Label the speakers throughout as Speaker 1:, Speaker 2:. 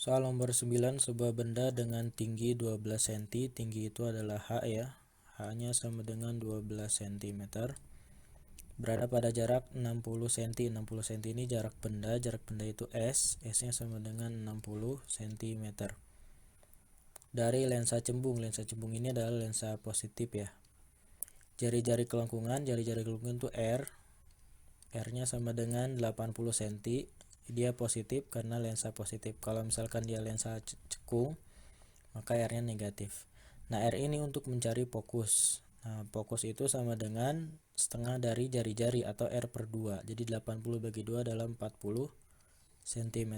Speaker 1: Soal nomor 9, sebuah benda dengan tinggi 12 cm, tinggi itu adalah H ya. H-nya sama dengan 12 cm. Berada pada jarak 60 cm. 60 cm ini jarak benda itu S. S-nya sama dengan 60 cm. Dari lensa cembung. Lensa cembung ini adalah lensa positif ya. Jari-jari kelengkungan itu R. R-nya sama dengan 80 cm. Dia positif karena lensa positif. Kalau misalkan dia lensa cekung, maka R-nya negatif. Nah, R ini untuk mencari fokus. Nah, fokus itu sama dengan setengah dari jari-jari atau R per 2. Jadi 80 bagi 2 adalah 40 cm.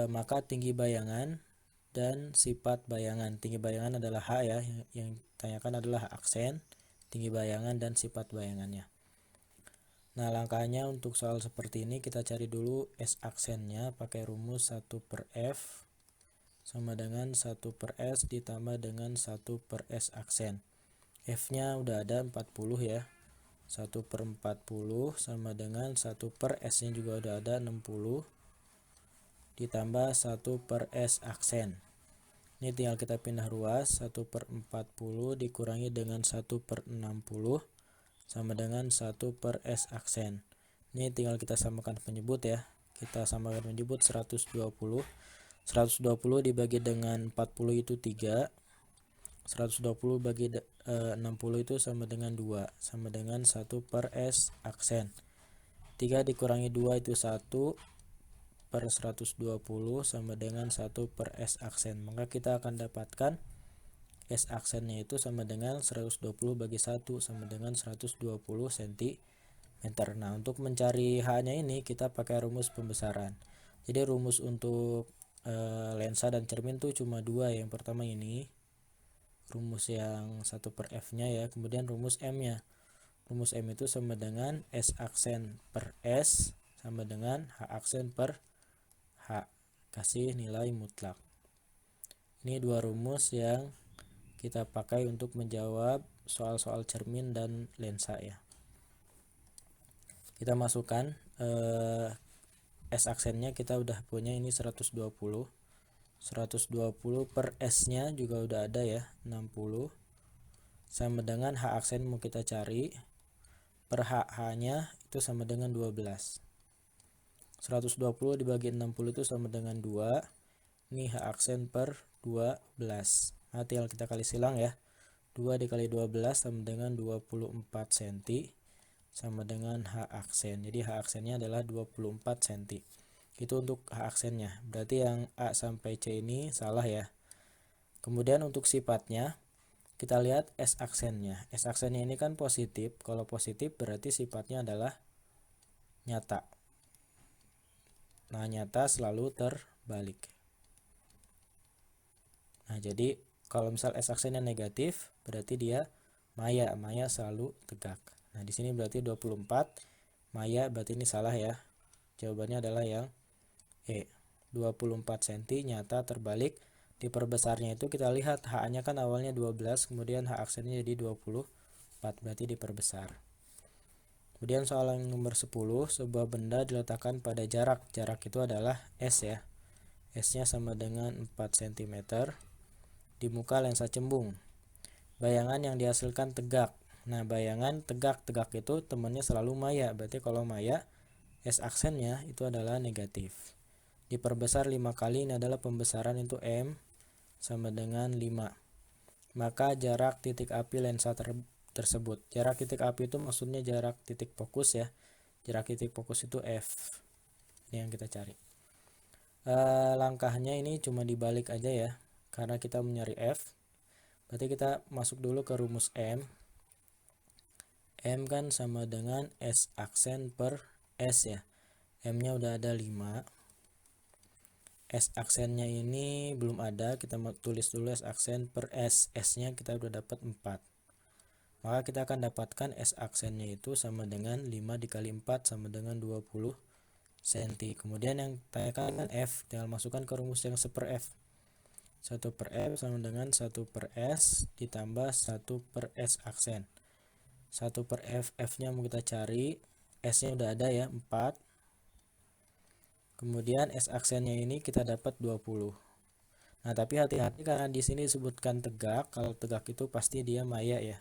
Speaker 1: Maka tinggi bayangan dan sifat bayangan. Tinggi bayangan adalah H ya. Yang ditanyakan adalah H aksen, tinggi bayangan dan sifat bayangannya. Nah, langkahnya untuk soal seperti ini kita cari dulu S aksennya pakai rumus 1 per F sama dengan 1 per S ditambah dengan 1 per S aksen. F-nya udah ada 40 ya. 1 per 40 sama dengan 1 per S-nya juga udah ada 60 ditambah 1 per S aksen. Ini tinggal kita pindah ruas. 1 per 40 dikurangi dengan 1 per 60 sama dengan 1 per S aksen. Ini tinggal kita samakan penyebut ya. Kita samakan penyebut 120. 120 dibagi dengan 40 itu 3. 120 bagi 60 itu sama dengan 2. Sama dengan 1 per S aksen. 3 dikurangi 2 itu 1 per 120 sama dengan 1 per S aksen. Maka kita akan dapatkan S aksennya itu sama dengan 120 bagi 1 sama dengan 120 cm. Nah, untuk mencari H-nya ini kita pakai rumus pembesaran. Jadi rumus untuk lensa dan cermin tuh cuma dua. Yang pertama ini rumus yang 1 per F-nya ya, kemudian rumus M-nya. Rumus M itu sama dengan S aksen per S sama dengan H aksen per H. Kasih nilai mutlak. Ini dua rumus yang kita pakai untuk menjawab soal-soal cermin dan lensa ya. Kita masukkan S aksennya kita udah punya ini 120. 120 per S-nya juga udah ada ya, 60 sama dengan H aksen mau kita cari per H-nya itu sama dengan 12. 120 dibagi 60 itu sama dengan 2. Ini H aksen per 12. Nah, tinggal kita kali silang ya. 2 dikali 12 sama dengan 24 cm sama dengan H aksen. Jadi H aksennya adalah 24 cm. Itu untuk H aksennya. Berarti yang A sampai C ini salah ya. Kemudian untuk sifatnya kita lihat S aksennya. S aksennya ini kan positif. Kalau positif berarti sifatnya adalah nyata. Nah, nyata selalu terbalik. Nah, jadi kalau misal S aksennya negatif berarti dia maya. Maya selalu tegak. Nah, di sini berarti 24. Maya berarti ini salah ya. Jawabannya adalah yang E. 24 cm nyata terbalik. Diperbesarnya itu kita lihat H-nya kan awalnya 12, kemudian H aksennya jadi 24, berarti diperbesar. Kemudian soal yang nomor 10, sebuah benda diletakkan pada jarak. Jarak itu adalah S ya. S-nya sama dengan 4 cm di muka lensa cembung. Bayangan yang dihasilkan tegak. Nah, bayangan tegak itu temannya selalu maya. Berarti kalau maya, S aksennya itu adalah negatif. Diperbesar 5 kali, ini adalah pembesaran itu M sama dengan 5. Maka jarak titik api lensa tersebut. Jarak titik api itu maksudnya jarak titik fokus ya. Jarak titik fokus itu F. Ini yang kita cari. Langkahnya ini cuma dibalik aja ya. Karena kita mencari F. Berarti kita masuk dulu ke rumus M. M kan sama dengan S aksen per S ya. M-nya udah ada 5. S aksennya ini belum ada, kita tulis dulu S aksen per S. S-nya kita udah dapat 4. Maka kita akan dapatkan S aksennya itu sama dengan 5 dikali 4 sama dengan 20 cm. Kemudian yang tanyakan kan F, tinggal masukkan ke rumus yang 1 per F. 1 per F sama dengan 1 per S ditambah 1 per S aksen. 1 per F, F-nya mau kita cari. S-nya udah ada ya, 4. Kemudian S aksennya ini kita dapat 20. Nah, tapi hati-hati karena di sini disebutkan tegak. Kalau tegak itu pasti dia maya ya.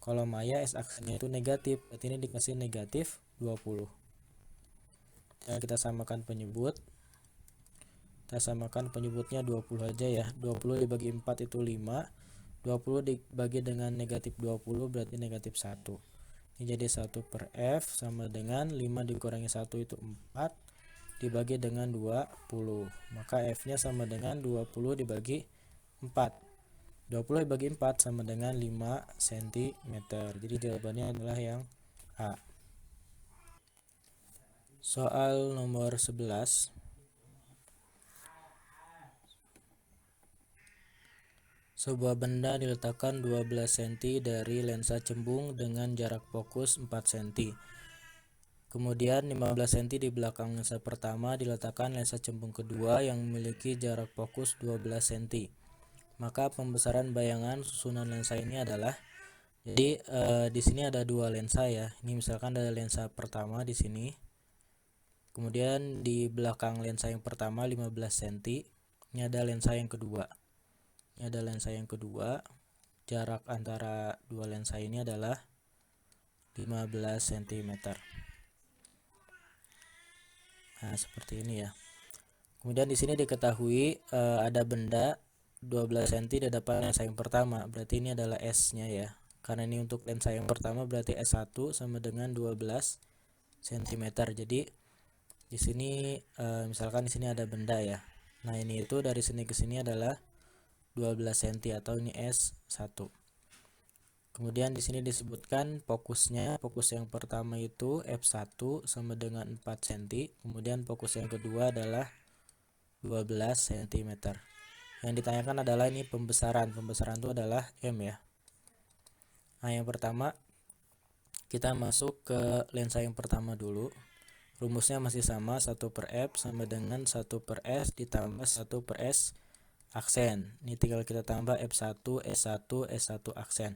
Speaker 1: Kalau maya S aksennya itu negatif, berarti ini dikasih negatif 20. Nah, kita samakan penyebut. Kita samakan penyebutnya 20 aja ya. 20 dibagi 4 itu 5. 20 dibagi dengan negatif 20 berarti negatif 1. Ini jadi 1 per F sama dengan 5 dikurangi 1 itu 4 dibagi dengan 20. Maka F-nya sama dengan 20 dibagi 4. 20 dibagi 4 sama dengan 5 cm. Jadi jawabannya adalah yang A. Soal nomor 11. Sebuah benda diletakkan 12 cm dari lensa cembung dengan jarak fokus 4 cm. Kemudian 15 cm di belakang lensa pertama diletakkan lensa cembung kedua yang memiliki jarak fokus 12 cm. Maka pembesaran bayangan susunan lensa ini adalah, jadi di sini ada dua lensa ya. Ini misalkan ada lensa pertama di sini. Kemudian di belakang lensa yang pertama 15 cm. Ini ada lensa yang kedua. Ini ada lensa yang kedua. Jarak antara dua lensa ini adalah 15 cm. Nah, seperti ini ya. Kemudian di sini diketahui ada benda 12 cm di depan lensa yang pertama. Berarti ini adalah S-nya ya. Karena ini untuk lensa yang pertama berarti S1 sama dengan 12 cm. Jadi di sini misalkan di sini ada benda ya. Nah, ini itu dari sini ke sini adalah 12 cm atau ini S1. Kemudian di sini disebutkan fokusnya. Fokus yang pertama itu F1 sama dengan 4 cm. Kemudian fokus yang kedua adalah 12 cm. Yang ditanyakan adalah ini pembesaran. Pembesaran itu adalah M ya. Nah, yang pertama kita masuk ke lensa yang pertama dulu. Rumusnya masih sama, 1 per F sama dengan 1 per S ditambah 1 per S aksen. Ini tinggal kita tambah F1, S1, S1 aksen.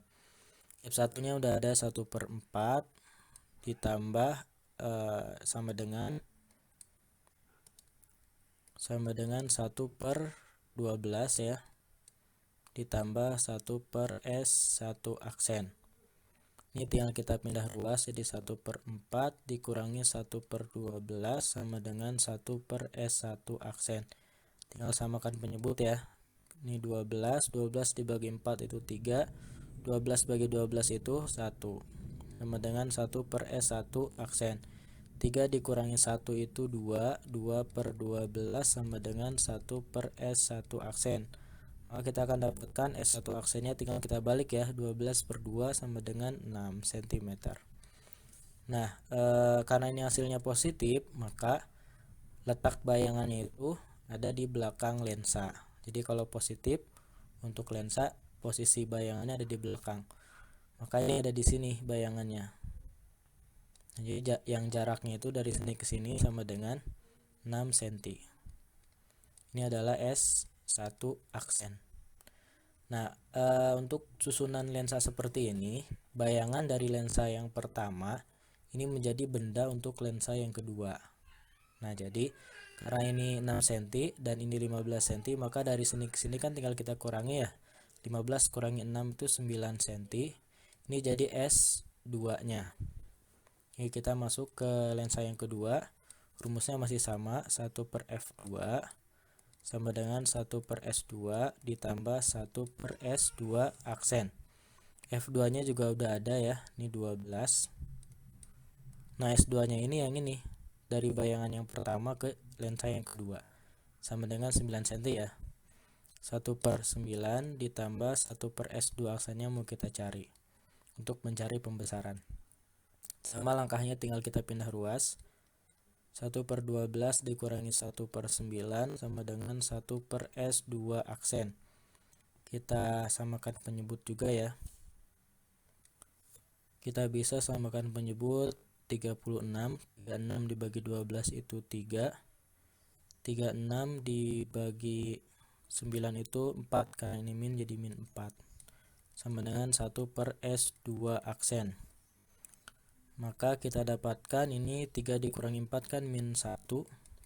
Speaker 1: F1 nya udah ada 1 per 4 ditambah sama dengan 1 per 12 ya, ditambah 1 per S1 aksen. Ini tinggal kita pindah ruas, jadi 1 per 4 dikurangi 1 per 12 sama dengan 1 per S1 aksen. Tinggal samakan penyebut ya. Ini 12 dibagi 4 itu 3, 12 bagi 12 itu 1, sama dengan 1 per S1 aksen. 3 dikurangi 1 itu 2, 2 per 12 sama dengan 1 per S1 aksen. Maka kita akan dapatkan S1 aksennya tinggal kita balik ya, 12 per 2 sama dengan 6 cm. Nah, karena ini hasilnya positif, maka letak bayangannya itu ada di belakang lensa. Jadi kalau positif untuk lensa, posisi bayangannya ada di belakang. Maka ini ada di sini bayangannya. Jadi yang jaraknya itu dari sini ke sini sama dengan 6 cm. Ini adalah S1 aksen. Nah, untuk susunan lensa seperti ini, bayangan dari lensa yang pertama ini menjadi benda untuk lensa yang kedua. Nah, jadi karena ini 6 cm dan ini 15 cm, maka dari sini ke sini kan tinggal kita kurangi ya. 15 kurangi 6 itu 9 cm. Ini jadi S2-nya. Ini kita masuk ke lensa yang kedua. Rumusnya masih sama, 1 per F2 sama dengan 1 per S2 ditambah 1 per S2 aksen. F2 nya juga udah ada ya, ini 12. Nah, S2 nya ini yang ini, dari bayangan yang pertama ke lensa yang kedua, sama dengan 9 cm ya. 1 per 9 ditambah 1 per S2 aksennya mau kita cari untuk mencari pembesaran. Sama langkahnya, tinggal kita pindah ruas. 1 per 12 dikurangi 1 per 9 sama dengan 1 per S2 aksen. Kita samakan penyebut juga ya. Kita bisa samakan penyebut 36. 36 dibagi 12 itu 3. 36 dibagi 9 itu 4, karena ini min jadi min 4. Sama dengan 1 per S2 aksen. Maka kita dapatkan ini 3 dikurangi 4 kan min 1.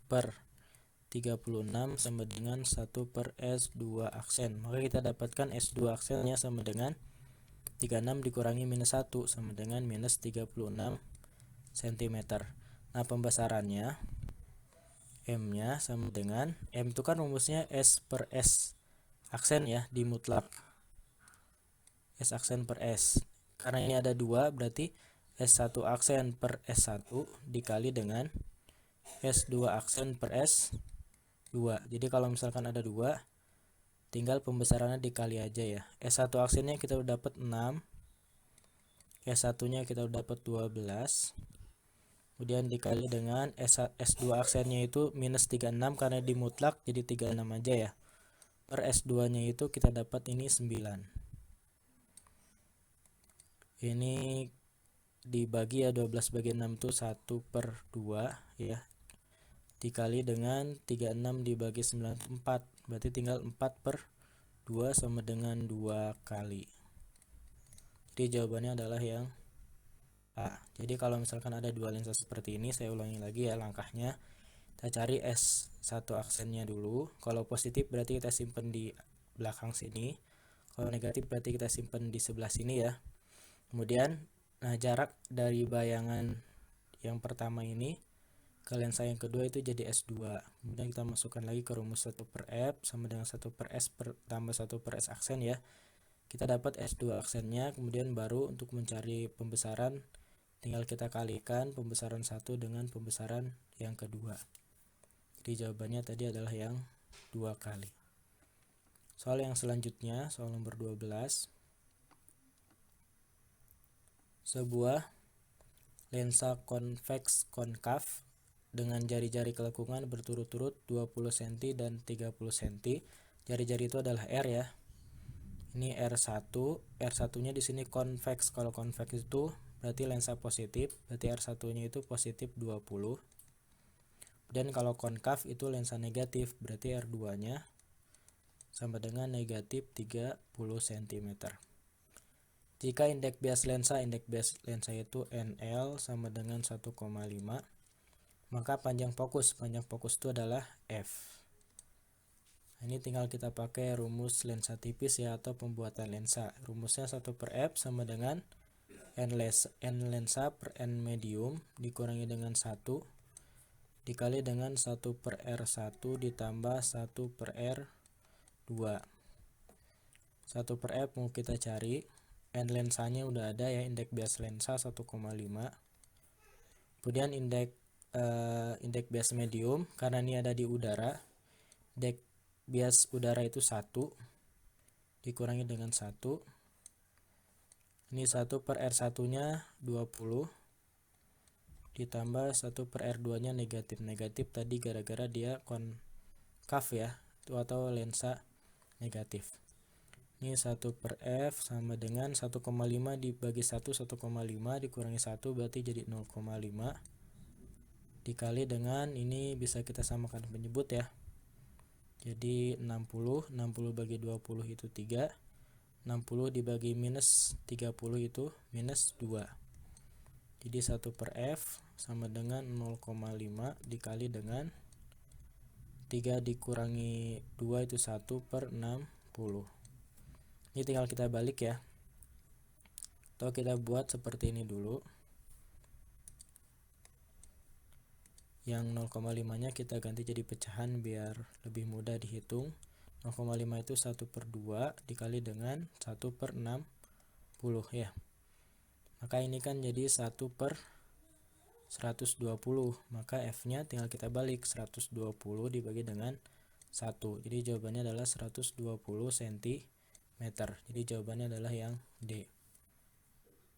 Speaker 1: per 36 sama dengan 1 per S2 aksen. Maka kita dapatkan S2 aksennya sama dengan 36 dikurangi minus 1 sama dengan minus 36 cm. Nah, pembesarannya M-nya sama dengan, M itu kan rumusnya S per S aksen ya, di mutlak. S aksen per S. Karena ini ada 2, berarti S1 aksen per S1 dikali dengan S2 aksen per S2. Jadi kalau misalkan ada 2, tinggal pembesarannya dikali aja ya. S1 aksennya kita udah dapat 6. S1-nya kita udah dapat 12. Kemudian dikali dengan S2 aksennya itu minus 36 karena dimutlak jadi 36 aja ya. Per S2-nya itu kita dapat ini 9. Ini dibagi ya, 12 bagi 6 itu 1 per 2 ya. Dikali dengan 36 dibagi 9 4. Berarti tinggal 4 per 2 sama dengan 2 kali. Jadi jawabannya adalah yang A. Jadi kalau misalkan ada dua lensa seperti ini, saya ulangi lagi ya langkahnya. Kita cari S1 aksennya dulu. Kalau positif berarti kita simpan di belakang sini. Kalau negatif berarti kita simpan di sebelah sini ya. Kemudian, nah jarak dari bayangan yang pertama ini ke lensa yang kedua itu jadi S2. Kemudian kita masukkan lagi ke rumus 1 per F sama dengan 1 per S tambah 1 per S aksen ya. Kita dapat S2 aksennya, kemudian baru untuk mencari pembesaran tinggal kita kalikan pembesaran 1 dengan pembesaran yang kedua. Jadi jawabannya tadi adalah yang 2 kali. Soal yang selanjutnya, soal nomor 12. Sebuah lensa konveks konkav dengan jari-jari kelekungan berturut-turut 20 cm dan 30 cm. Jari-jari itu adalah R ya. Ini R1, R1-nya di sini konveks. Kalau konveks itu berarti lensa positif, berarti R1-nya itu positif 20. Dan kalau konkav itu lensa negatif, berarti R2-nya sama dengan negatif 30 cm. Jika indeks bias lensa itu NL sama dengan 1,5, maka panjang fokus itu adalah F. Ini tinggal kita pakai rumus lensa tipis ya, atau pembuatan lensa. Rumusnya 1 per F sama dengan N lensa per N medium dikurangi dengan 1 dikali dengan 1 per R1 ditambah 1 per R2. 1 per F mau kita cari. N lensanya udah ada ya, indeks bias lensa 1,5. Kemudian indeks bias medium, karena ini ada di udara, indeks bias udara itu 1 dikurangi dengan 1. Ini 1 per R1 nya 20 ditambah 1 per R2 nya negatif tadi gara-gara dia konkav ya, itu atau lensa negatif. Ini 1 per F sama dengan 1,5 dibagi 1, 1,5 dikurangi 1 berarti jadi 0,5 dikali dengan, ini bisa kita samakan penyebut ya. Jadi 60 bagi 20 itu 3, 60 dibagi minus 30 itu minus 2. Jadi 1 per F sama dengan 0,5 dikali dengan 3 dikurangi 2 itu 1 per 60. Ini tinggal kita balik ya, atau kita buat seperti ini dulu. Yang 0,5 nya kita ganti jadi pecahan biar lebih mudah dihitung. 0,5 itu 1 per 2 dikali dengan 1 per 60 ya. Maka ini kan jadi 1 per 120. Maka F nya tinggal kita balik, 120 dibagi dengan 1. Jadi jawabannya adalah 120 cm. Jadi jawabannya adalah yang D.